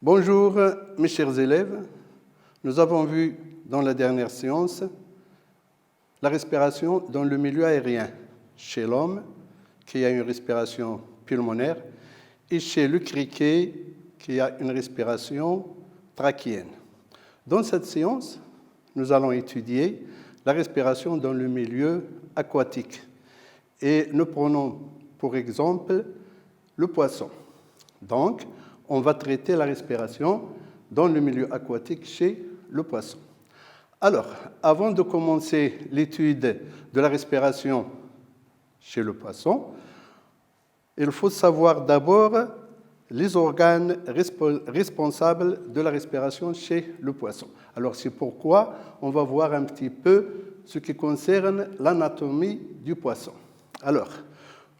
Bonjour mes chers élèves, nous avons vu dans la dernière séance la respiration dans le milieu aérien chez l'homme qui a une respiration pulmonaire et chez le criquet qui a une respiration trachéenne. Dans cette séance, nous allons étudier la respiration dans le milieu aquatique et nous prenons pour exemple le poisson. Donc, on va traiter la respiration dans le milieu aquatique chez le poisson. Alors, avant de commencer l'étude de la respiration chez le poisson, il faut savoir d'abord les organes responsables de la respiration chez le poisson. Alors, c'est pourquoi on va voir un petit peu ce qui concerne l'anatomie du poisson. Alors,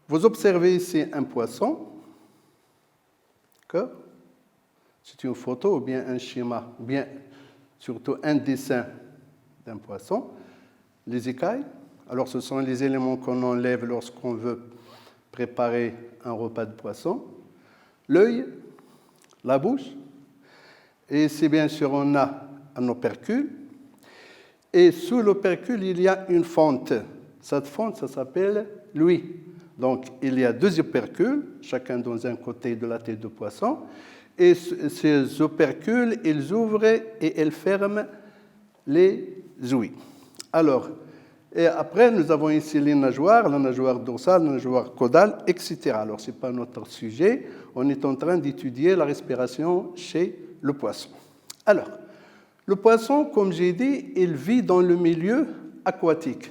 vous observez ici un poisson. D'accord ? C'est une photo ou bien un schéma, ou bien surtout un dessin d'un poisson. Les écailles, alors ce sont les éléments qu'on enlève lorsqu'on veut préparer un repas de poisson. L'œil, la bouche, et ici bien sûr on a un opercule. Et sous l'opercule, il y a une fente. Cette fente, ça s'appelle l'ouïe. Donc, il y a deux opercules, chacun dans un côté de la tête de poisson. Et ces opercules, ils ouvrent et ils ferment les ouïes. Alors, et après, nous avons ici les nageoires, la nageoire dorsale, la nageoire caudale, etc. Alors, ce n'est pas notre sujet. On est en train d'étudier la respiration chez le poisson. Alors, le poisson, comme j'ai dit, il vit dans le milieu aquatique.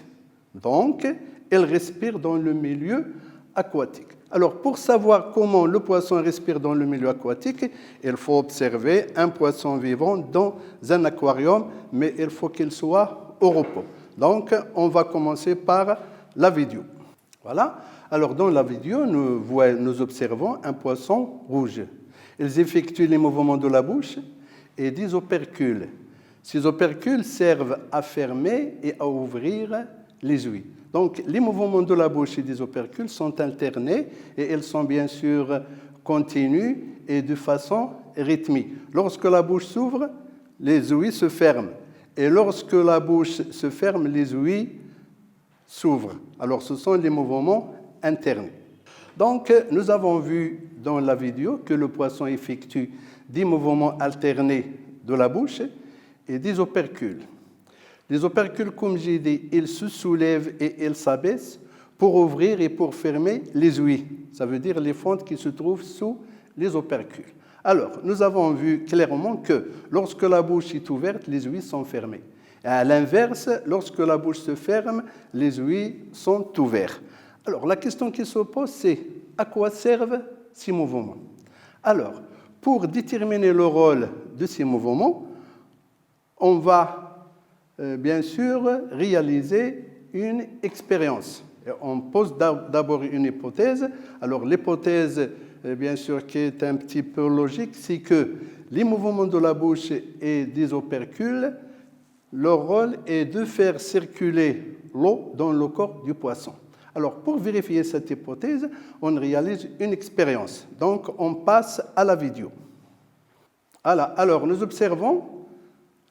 Donc, il respire dans le milieu aquatique. Alors, pour savoir comment le poisson respire dans le milieu aquatique, il faut observer un poisson vivant dans un aquarium, mais il faut qu'il soit au repos. Donc, on va commencer par la vidéo. Voilà. Alors, dans la vidéo, nous observons un poisson rouge. Ils effectuent les mouvements de la bouche et des opercules. Ces opercules servent à fermer et à ouvrir les ouïes. Donc, les mouvements de la bouche et des opercules sont alternés et ils sont bien sûr continus et de façon rythmique. Lorsque la bouche s'ouvre, les ouïes se ferment. Et lorsque la bouche se ferme, les ouïes s'ouvrent. Alors, ce sont les mouvements internes. Donc, nous avons vu dans la vidéo que le poisson effectue des mouvements alternés de la bouche et des opercules. Les opercules, comme j'ai dit, ils se soulèvent et ils s'abaissent pour ouvrir et pour fermer les ouïes. Ça veut dire les fentes qui se trouvent sous les opercules. Alors, nous avons vu clairement que lorsque la bouche est ouverte, les ouïes sont fermées. Et à l'inverse, lorsque la bouche se ferme, les ouïes sont ouvertes. Alors, la question qui se pose, c'est à quoi servent ces mouvements? Alors, pour déterminer le rôle de ces mouvements, on va bien sûr réaliser une expérience. Et on pose d'abord une hypothèse. Alors l'hypothèse, bien sûr, qui est un petit peu logique, c'est que les mouvements de la bouche et des opercules, leur rôle est de faire circuler l'eau dans le corps du poisson. Alors pour vérifier cette hypothèse, on réalise une expérience. Donc on passe à la vidéo. Alors nous observons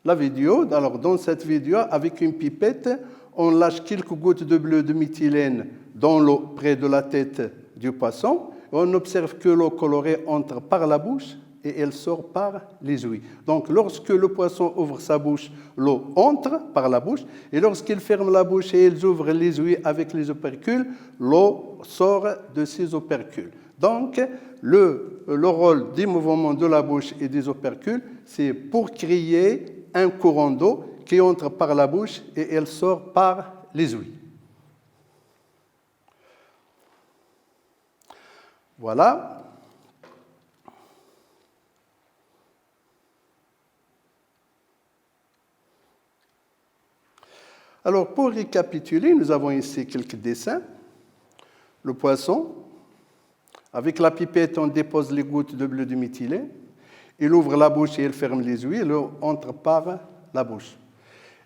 la vidéo. Alors, dans cette vidéo, avec une pipette, on lâche quelques gouttes de bleu de méthylène dans l'eau près de la tête du poisson. On observe que l'eau colorée entre par la bouche et elle sort par les ouïes. Donc, lorsque le poisson ouvre sa bouche, l'eau entre par la bouche. Et lorsqu'il ferme la bouche et il ouvre les ouïes avec les opercules, l'eau sort de ces opercules. Donc, le rôle des mouvements de la bouche et des opercules, c'est pour créer un courant d'eau qui entre par la bouche et elle sort par les ouïes. Voilà. Alors, pour récapituler, nous avons ici quelques dessins. Le poisson, avec la pipette, on dépose les gouttes de bleu de méthylène. Il ouvre la bouche et il ferme les ouïes. L'eau entre par la bouche.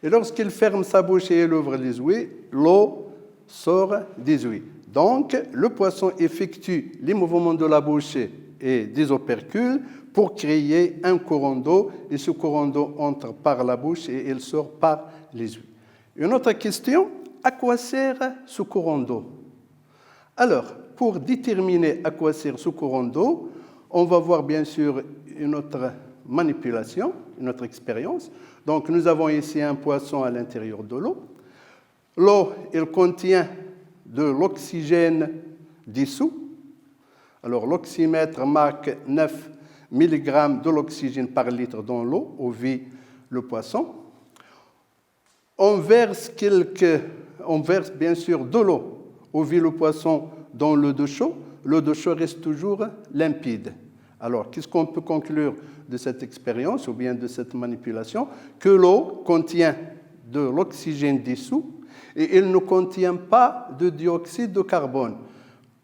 Et lorsqu'il ferme sa bouche et il ouvre les ouïes, l'eau sort des ouïes. Donc, le poisson effectue les mouvements de la bouche et des opercules pour créer un courant d'eau. Et ce courant d'eau entre par la bouche et il sort par les yeux. Une autre question, à quoi sert ce courant d'eau? Alors, pour déterminer à quoi sert ce courant d'eau, on va voir bien sûr une autre manipulation, une autre expérience. Donc, nous avons ici un poisson à l'intérieur de l'eau. L'eau, elle contient de l'oxygène dissous. Alors, l'oxymètre marque 9 mg de l'oxygène par litre dans l'eau, où vit le poisson. On verse bien sûr de l'eau où vit le poisson dans l'eau de chaud. L'eau de chaud reste toujours limpide. Alors, qu'est-ce qu'on peut conclure de cette expérience ou bien de cette manipulation? Que l'eau contient de l'oxygène dissous et il ne contient pas de dioxyde de carbone.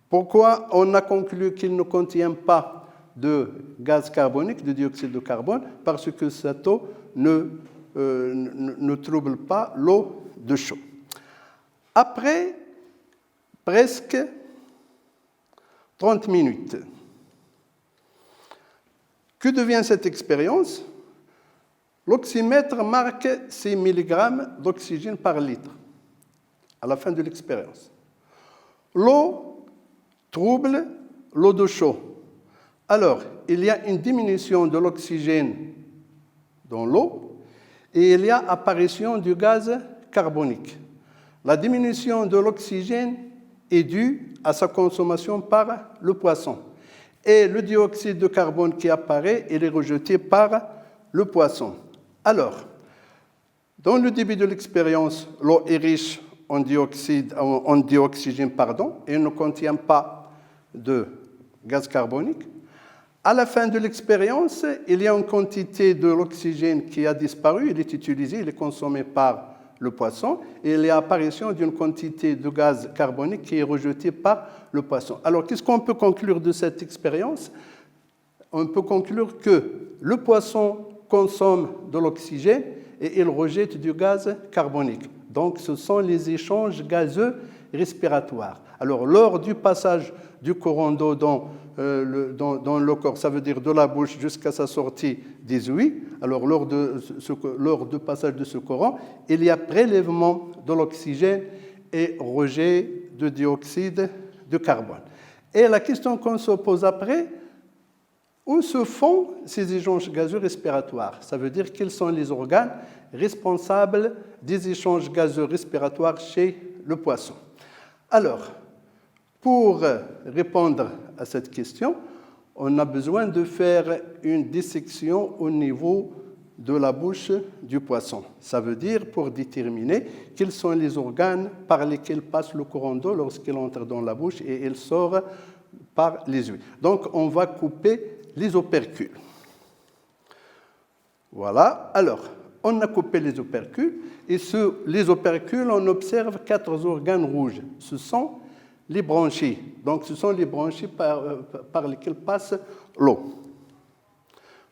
Pourquoi on a conclu qu'il ne contient pas de gaz carbonique, de dioxyde de carbone? Parce que cette eau ne trouble pas l'eau de chaud. Après presque 30 minutes, que devient cette expérience? L'oxymètre marque 6 mg d'oxygène par litre à la fin de l'expérience. L'eau trouble l'eau de chaud. Alors, il y a une diminution de l'oxygène dans l'eau et il y a apparition du gaz carbonique. La diminution de l'oxygène est due à sa consommation par le poisson. Et le dioxyde de carbone qui apparaît, il est rejeté par le poisson. Alors, dans le début de l'expérience, l'eau est riche en dioxygène, et ne contient pas de gaz carbonique. À la fin de l'expérience, il y a une quantité de l'oxygène qui a disparu, il est utilisé, il est consommé par le poisson, et il y a apparition d'une quantité de gaz carbonique qui est rejetée par le poisson. Alors, qu'est-ce qu'on peut conclure de cette expérience? On peut conclure que le poisson consomme de l'oxygène et il rejette du gaz carbonique. Donc, ce sont les échanges gazeux respiratoires. Alors, lors du passage du courant d'eau dans le corps, ça veut dire de la bouche jusqu'à sa sortie des ouïes, alors lors du passage de ce courant, il y a prélèvement de l'oxygène et rejet de dioxyde de carbone. Et la question qu'on se pose après, où se font ces échanges gazeux respiratoires? Ça veut dire quels sont les organes responsables des échanges gazeux respiratoires chez le poisson. Alors, pour répondre à cette question, on a besoin de faire une dissection au niveau de la bouche du poisson. Ça veut dire pour déterminer quels sont les organes par lesquels passe le courant d'eau lorsqu'il entre dans la bouche et il sort par les yeux. Donc, on va couper les opercules. Voilà. Alors, on a coupé les opercules et les opercules, on observe 4 organes rouges. Ce sont les branchies. Donc, ce sont les branchies par lesquelles passe l'eau.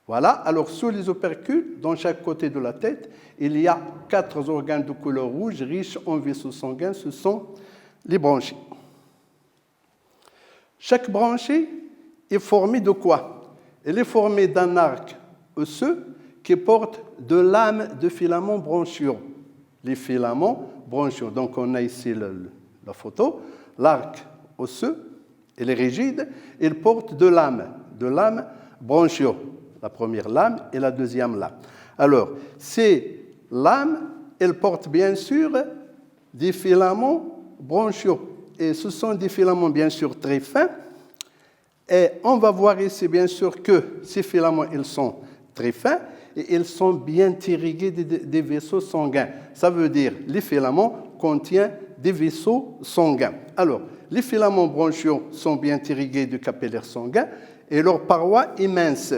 Voilà. Alors, sous les opercules, dans chaque côté de la tête, il y a 4 organes de couleur rouge riches en vaisseaux sanguins. Ce sont les branchies. Chaque branchie est formée de quoi? Elle est formée d'un arc osseux qui porte de lames de filaments branchiaux. Les filaments branchiaux. Donc, on a ici la photo. L'arc osseux, il est rigide, il porte de lames branchiaux. La première lame et la deuxième lame. Alors, ces lames, elles portent bien sûr des filaments branchiaux. Et ce sont des filaments bien sûr très fins. Et on va voir ici bien sûr que ces filaments, ils sont très fins et ils sont bien irrigués des vaisseaux sanguins. Ça veut dire que les filaments contiennent des vaisseaux sanguins. Alors, les filaments branchiaux sont bien irrigués de capillaires sanguins et leur paroi est mince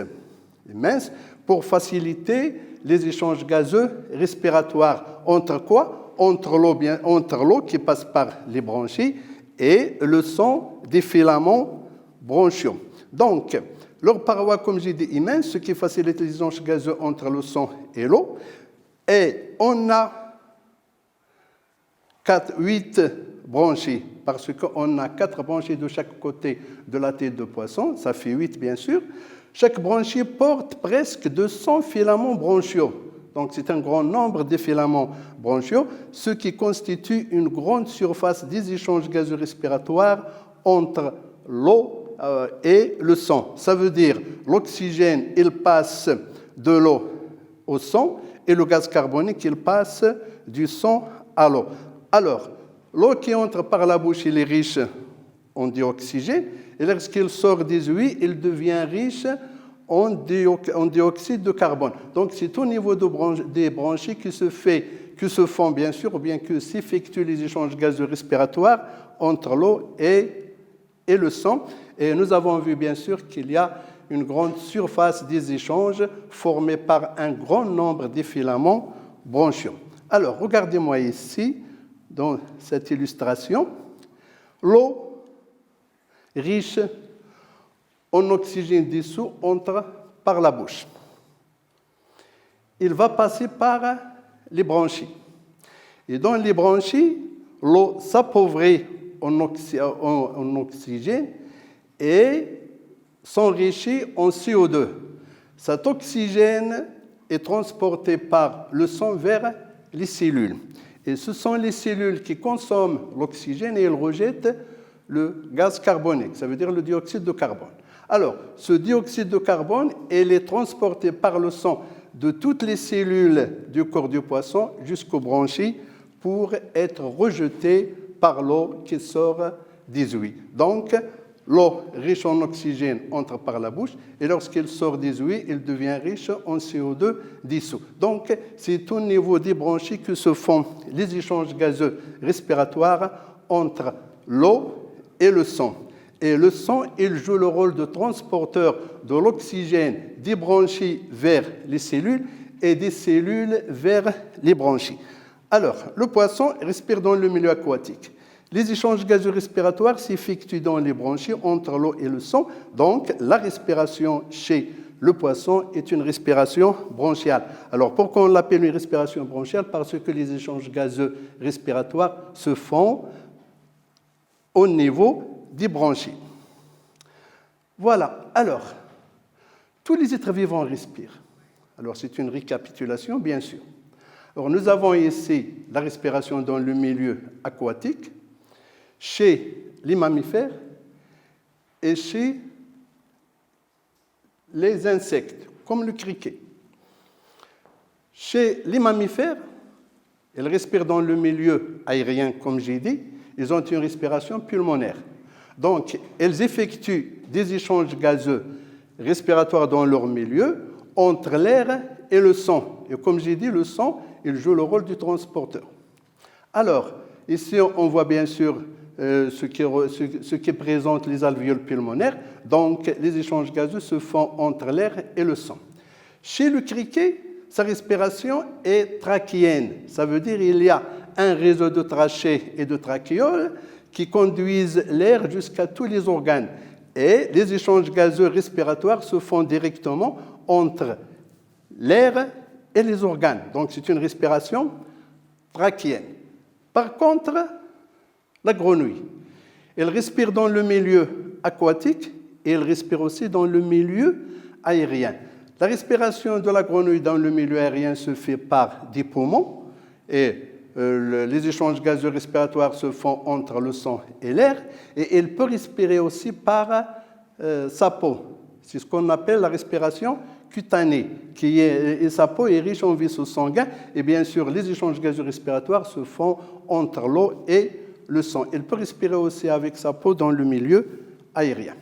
pour faciliter les échanges gazeux respiratoires. Entre quoi? Entre l'eau qui passe par les branchies et le sang des filaments branchiaux. Donc, leur paroi, comme j'ai dit, immense, ce qui facilite les échanges gazeux entre le sang et l'eau. Et on a 8 branchies, parce qu'on a 4 branchies de chaque côté de la tête de poisson, ça fait 8 bien sûr. Chaque branchie porte presque 200 filaments branchiaux. Donc c'est un grand nombre de filaments branchiaux, ce qui constitue une grande surface des échanges gazeux respiratoires entre l'eau et le sang. Ça veut dire l'oxygène, il passe de l'eau au sang et le gaz carbonique, il passe du sang à l'eau. Alors, l'eau qui entre par la bouche, il est riche en dioxygène, et lorsqu'il sort des ouïes, il devient riche en dioxyde de carbone. Donc, c'est au niveau des branchies que se font, bien sûr, ou bien que s'effectuent les échanges gazeux respiratoires entre l'eau et le sang. Et nous avons vu, bien sûr, qu'il y a une grande surface des échanges formée par un grand nombre de filaments branchiaux. Alors, regardez-moi ici, dans cette illustration, l'eau riche en oxygène dissous entre par la bouche. Il va passer par les branchies. Et dans les branchies, l'eau s'appauvrit en oxygène et s'enrichit en CO2. Cet oxygène est transporté par le sang vers les cellules. Et ce sont les cellules qui consomment l'oxygène et elles rejettent le gaz carbonique, ça veut dire le dioxyde de carbone. Alors, ce dioxyde de carbone, il est transporté par le sang de toutes les cellules du corps du poisson jusqu'aux branchies pour être rejeté par l'eau qui sort des ouïes. Donc, l'eau riche en oxygène entre par la bouche et lorsqu'elle sort des ouïes, elle devient riche en CO2 dissous. Donc, c'est au niveau des branchies que se font les échanges gazeux respiratoires entre l'eau et le sang. Et le sang, il joue le rôle de transporteur de l'oxygène des branchies vers les cellules et des cellules vers les branchies. Alors, le poisson respire dans le milieu aquatique. Les échanges gazeux respiratoires s'effectuent dans les branchies entre l'eau et le sang. Donc, la respiration chez le poisson est une respiration bronchiale. Alors, pourquoi on l'appelle une respiration bronchiale? Parce que les échanges gazeux respiratoires se font au niveau des branchies. Voilà. Alors, tous les êtres vivants respirent. Alors, c'est une récapitulation, bien sûr. Alors, nous avons ici la respiration dans le milieu aquatique, chez les mammifères et chez les insectes, comme le criquet. Chez les mammifères, ils respirent dans le milieu aérien, comme j'ai dit, ils ont une respiration pulmonaire. Donc, elles effectuent des échanges gazeux respiratoires dans leur milieu entre l'air et le sang. Et comme j'ai dit, le sang, il joue le rôle du transporteur. Alors, ici, on voit bien sûr ce qui présente les alvéoles pulmonaires. Donc, les échanges gazeux se font entre l'air et le sang. Chez le criquet, sa respiration est trachéenne. Ça veut dire qu'il y a un réseau de trachées et de trachéoles qui conduisent l'air jusqu'à tous les organes. Et les échanges gazeux respiratoires se font directement entre l'air et les organes. Donc, c'est une respiration trachéenne. Par contre, la grenouille, elle respire dans le milieu aquatique et elle respire aussi dans le milieu aérien. La respiration de la grenouille dans le milieu aérien se fait par des poumons et les échanges gazeux respiratoires se font entre le sang et l'air et elle peut respirer aussi par sa peau. C'est ce qu'on appelle la respiration cutanée, et sa peau est riche en vaisseaux sanguins et bien sûr les échanges gazeux respiratoires se font entre l'eau et le sang. Elle peut respirer aussi avec sa peau dans le milieu aérien.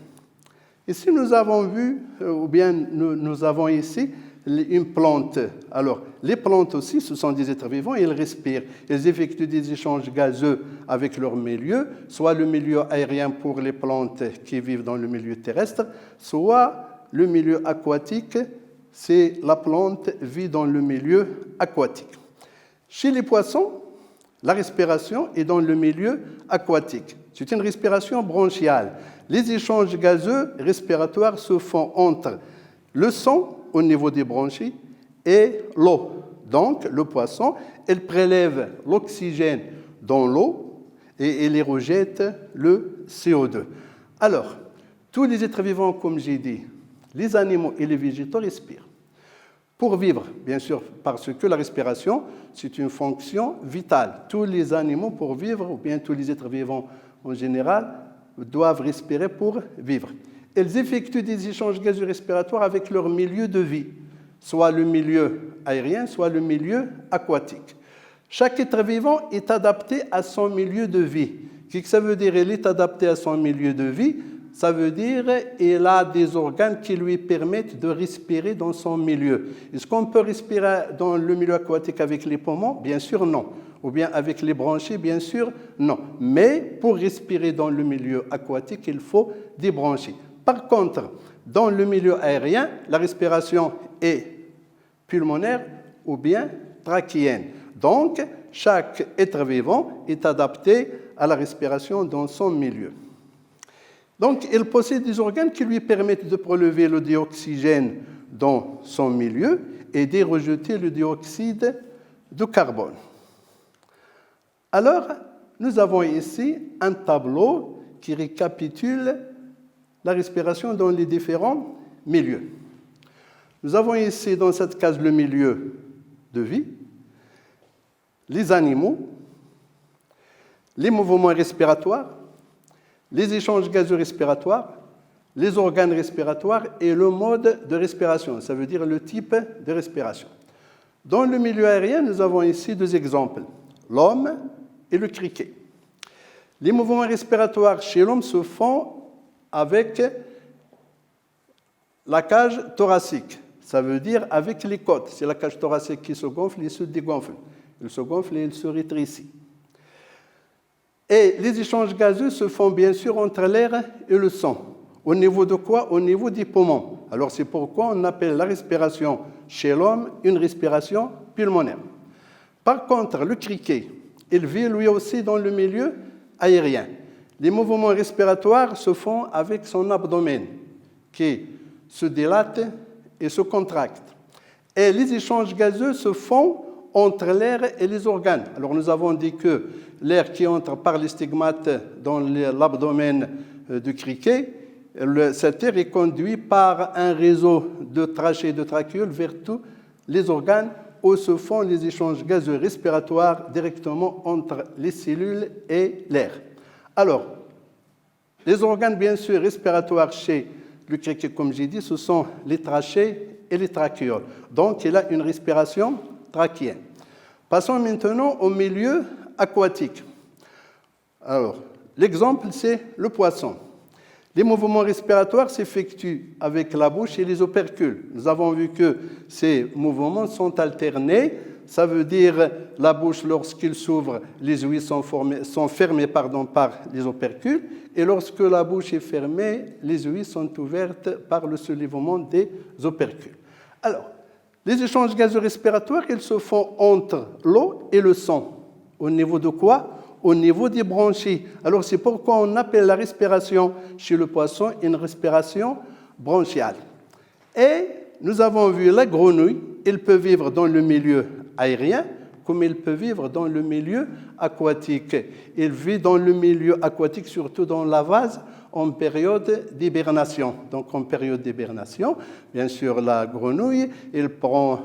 Ici, nous avons vu, ou bien nous avons ici une plante. Alors, les plantes aussi, ce sont des êtres vivants, ils respirent. Ils effectuent des échanges gazeux avec leur milieu, soit le milieu aérien pour les plantes qui vivent dans le milieu terrestre, soit le milieu aquatique, c'est la plante vit dans le milieu aquatique. Chez les poissons, la respiration est dans le milieu aquatique. C'est une respiration bronchiale. Les échanges gazeux respiratoires se font entre le sang au niveau des branchies et l'eau. Donc, le poisson, il prélève l'oxygène dans l'eau et il rejette le CO2. Alors, tous les êtres vivants, comme j'ai dit, les animaux et les végétaux respirent. Pour vivre, bien sûr, parce que la respiration, c'est une fonction vitale. Tous les animaux, pour vivre, ou bien tous les êtres vivants en général, doivent respirer pour vivre. Ils effectuent des échanges gazeux respiratoires avec leur milieu de vie, soit le milieu aérien, soit le milieu aquatique. Chaque être vivant est adapté à son milieu de vie. Qu'est-ce que ça veut dire? Il est adapté à son milieu de vie. Ça veut dire qu'il a des organes qui lui permettent de respirer dans son milieu. Est-ce qu'on peut respirer dans le milieu aquatique avec les poumons? Bien sûr, non. Ou bien avec les branchies? Bien sûr, non. Mais pour respirer dans le milieu aquatique, il faut des branchies. Par contre, dans le milieu aérien, la respiration est pulmonaire ou bien trachéenne. Donc, chaque être vivant est adapté à la respiration dans son milieu. Donc, il possède des organes qui lui permettent de prélever le dioxygène dans son milieu et de rejeter le dioxyde de carbone. Alors, nous avons ici un tableau qui récapitule la respiration dans les différents milieux. Nous avons ici, dans cette case, le milieu de vie, les animaux, les mouvements respiratoires, les échanges gazeux respiratoires, les organes respiratoires et le mode de respiration, ça veut dire le type de respiration. Dans le milieu aérien, nous avons ici deux exemples, l'homme et le criquet. Les mouvements respiratoires chez l'homme se font avec la cage thoracique, ça veut dire avec les côtes. C'est la cage thoracique qui se gonfle et se dégonfle. Il se gonfle et il se rétrécit. Et les échanges gazeux se font bien sûr entre l'air et le sang. Au niveau de quoi? Au niveau des poumons. Alors c'est pourquoi on appelle la respiration chez l'homme une respiration pulmonaire. Par contre, le criquet, il vit lui aussi dans le milieu aérien. Les mouvements respiratoires se font avec son abdomen qui se dilate et se contracte. Et les échanges gazeux se font entre l'air et les organes. Alors nous avons dit que l'air qui entre par les stigmates dans l'abdomen du criquet, cet air est conduit par un réseau de trachées et de trachéoles vers tous les organes où se font les échanges gazeux respiratoires directement entre les cellules et l'air. Alors, les organes, bien sûr, respiratoires chez le criquet, comme j'ai dit, ce sont les trachées et les trachéoles. Donc, il a une respiration trachéenne. Passons maintenant au milieu aquatique. Alors, l'exemple, c'est le poisson. Les mouvements respiratoires s'effectuent avec la bouche et les opercules. Nous avons vu que ces mouvements sont alternés. Ça veut dire la bouche, lorsqu'il s'ouvre, les ouïes sont fermées par les opercules. Et lorsque la bouche est fermée, les ouïes sont ouvertes par le soulèvement des opercules. Alors, les échanges gazeux respiratoires, ils se font entre l'eau et le sang. Au niveau de quoi? Au niveau des branchies. Alors, c'est pourquoi on appelle la respiration chez le poisson une respiration branchiale. Et nous avons vu la grenouille, elle peut vivre dans le milieu aérien, comme elle peut vivre dans le milieu aquatique. Elle vit dans le milieu aquatique, surtout dans la vase, en période d'hibernation. Donc, en période d'hibernation, bien sûr, la grenouille, elle prend,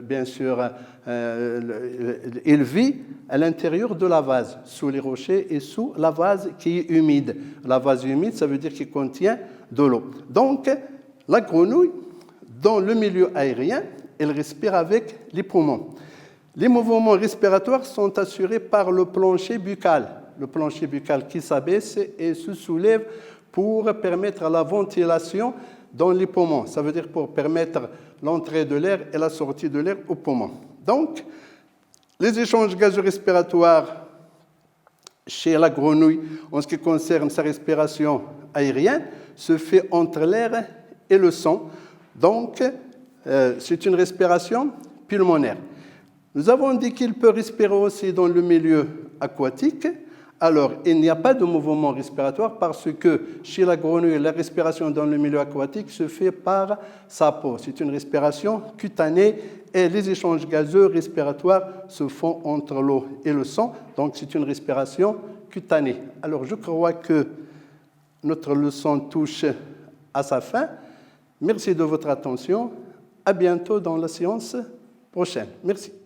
bien sûr, elle vit à l'intérieur de la vase, sous les rochers et sous la vase qui est humide. La vase humide, ça veut dire qu'il contient de l'eau. Donc, la grenouille, dans le milieu aérien, elle respire avec les poumons. Les mouvements respiratoires sont assurés par le plancher buccal qui s'abaisse et se soulève pour permettre la ventilation dans les poumons. Ça veut dire pour permettre l'entrée de l'air et la sortie de l'air aux poumons. Donc, les échanges gazeux respiratoires chez la grenouille, en ce qui concerne sa respiration aérienne, se fait entre l'air et le sang. Donc, c'est une respiration pulmonaire. Nous avons dit qu'il peut respirer aussi dans le milieu aquatique. Alors, il n'y a pas de mouvement respiratoire parce que chez la grenouille, la respiration dans le milieu aquatique se fait par sa peau. C'est une respiration cutanée et les échanges gazeux respiratoires se font entre l'eau et le sang. Donc, c'est une respiration cutanée. Alors, je crois que notre leçon touche à sa fin. Merci de votre attention. À bientôt dans la séance prochaine. Merci.